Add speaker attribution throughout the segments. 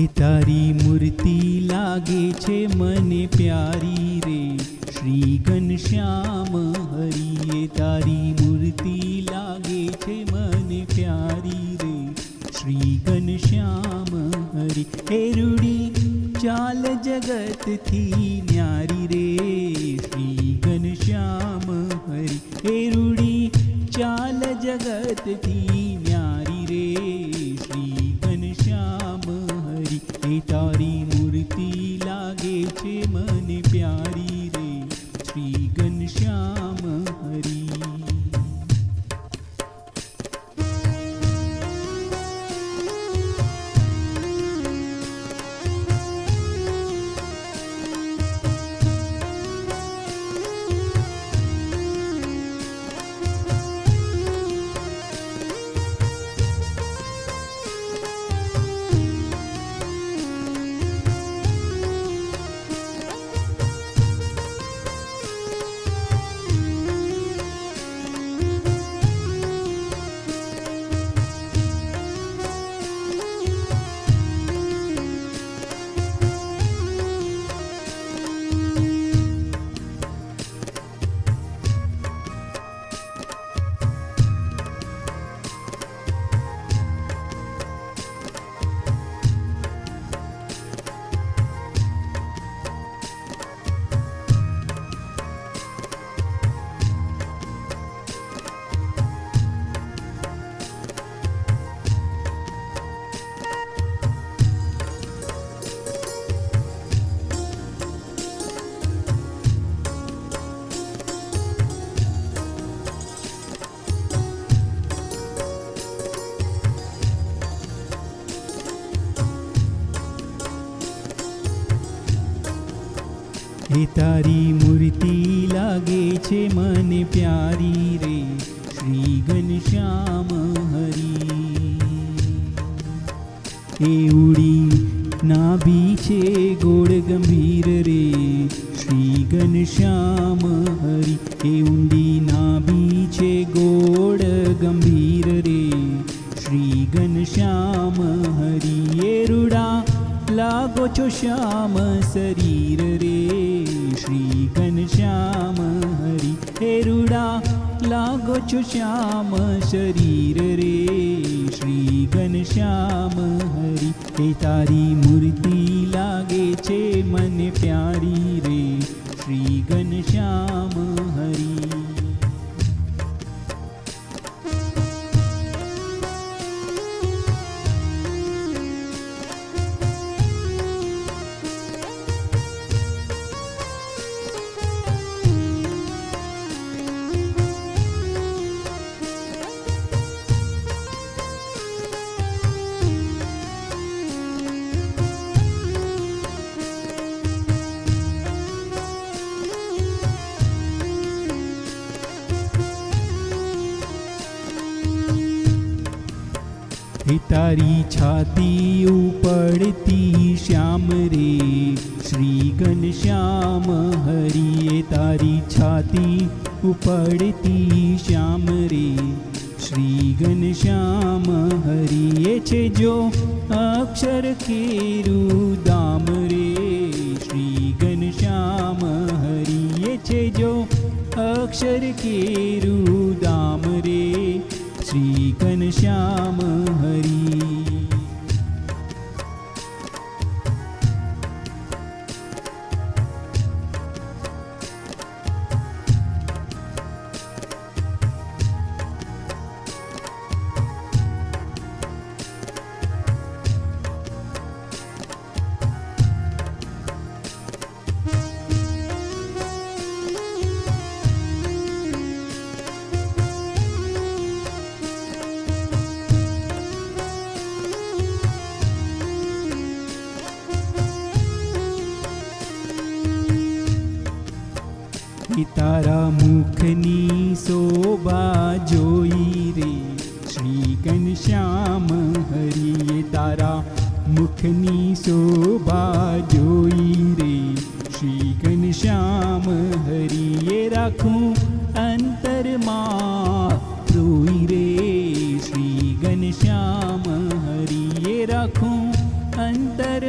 Speaker 1: हे तारी मूर्ति लागे छे मने प्यारी रे श्री घनश्याम हरि। हे तारी मूर्ति लागे छे मने प्यारी रे श्री घनश्याम हरि। हे रूडी चाल जगत थी न्यारी रे श्री घनश्याम हरि। हे रूडी चाल जगत थी न्यारी रे श्री घनश्याम हरि। हे तारी मूर्ति लागे छे मने प्यारी रे श्री घनश्याम हरि। हे तारी मूर्ति लागे छे मने प्यारी रे श्री घनश्याम हरि। हे उड़ी नाभि छे गोड़ गंभीर रे श्री घनश्याम हरि। हे ऊंडी नाभि छे गोड़ गंभीर रे श्री घनश्याम हरि। हे रूड़ा लागो छो श्याम शरीर रे श्री घनश्याम हरि। हे रूड़ा लागो छो श्याम शरीर रे श्री घनश्याम हरि। हे तारी मूर्ति लागे छे मने प्यारी रे श्री घनश्याम हरि। हे तारी छाती उपड़ती श्याम रे श्री घनश्याम हरि। हे तारी छाती उपड़ती श्याम रे श्री घनश्याम हरि। ये छे जो अक्षर केरू दाम रे श्री घनश्याम हरि। ये छे जो अक्षर केरू दाम रे श्री घनश्याम हरि। तारा मुखनी शोभा जोई रे श्री घनश्याम हरि। तारा मुखनी शोभा जोई रे श्री घनश्याम हरि। ये राखूं अंतर मां रोई रे श्री घनश्याम हरि। ये राखूं अंतर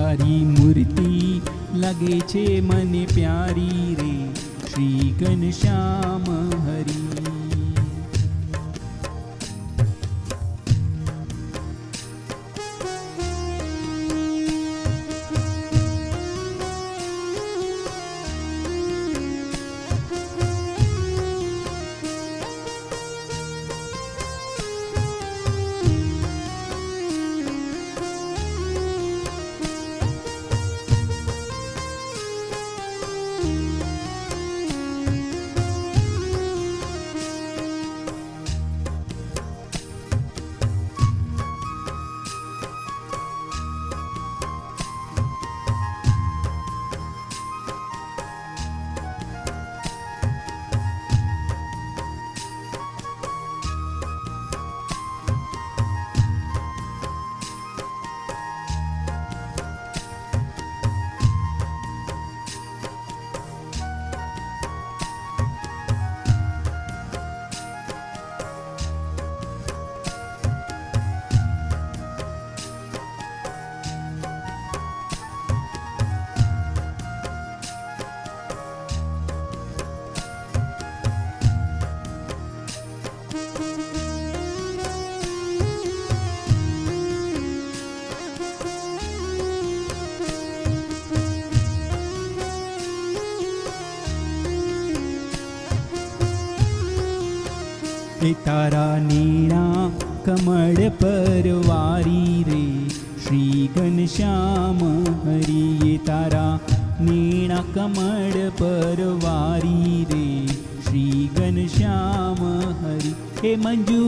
Speaker 1: તારી મૂર્તિ લાગે છે મને પ્યારી રે શ્રી ઘનશ્યામ હરી. એ તારા નીણા કમળ પરવારી રે શ્રી ઘનશ્યામ હરી. એ તારા નીણા કમળ પરવારી રે શ્રી ઘનશ્યામ હરી. એ મંજુ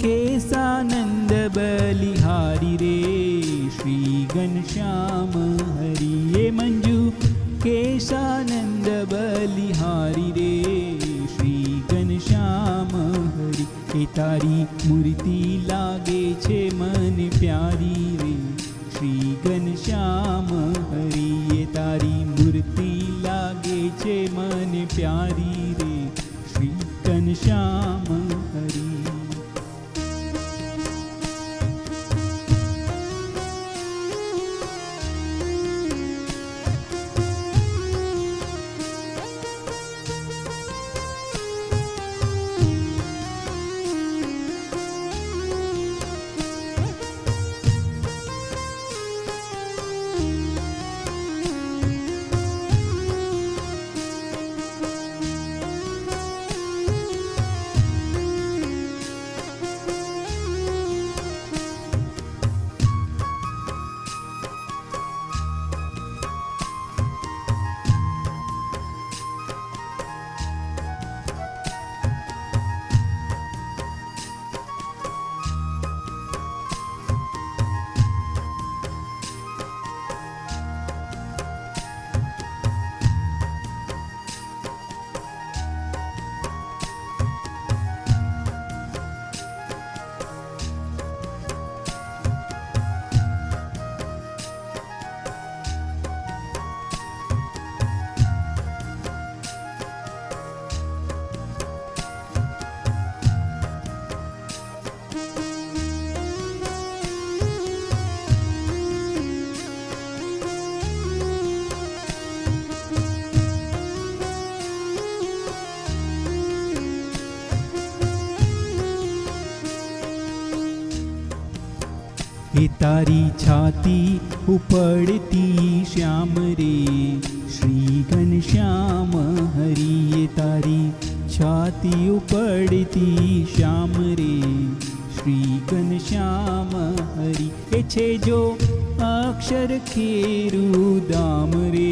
Speaker 1: કેસાનંદ બલિહારી રે શ્રી ઘનશ્યામ હરી. એ મંજુ કેશાનંદ બલિહારી રે શ્રી ઘનશ્યામ હરી. એ તારી મૂર્તિ લાગે છે મને પ્યારી રે શ્રી ઘનશ્યામ હરી. એ તારી મૂર્તિ લાગે છે મને પ્યારી રે શ્રી ઘનશ્યામ હરી. એ તારી છાતી ઉપડતી શ્યામ રે શ્રી ઘનશ્યામ હરી. એ તારી છાતી ઉપડતી શ્યામ રે શ્રી ઘનશ્યામ હરી. એ છે જો અક્ષર ખેરું દામ રે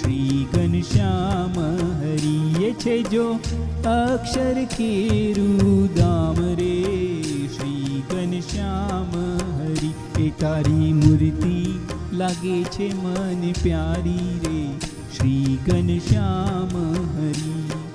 Speaker 1: શ્રી ઘનશ્યામ હરી. એ છે જો અક્ષર ખેરું દામ રે શ્રી ઘનશ્યામ હરી. એ તારી મૂર્તિ લાગે છે મને પ્યારી રે શ્રી ઘનશ્યામ હરી.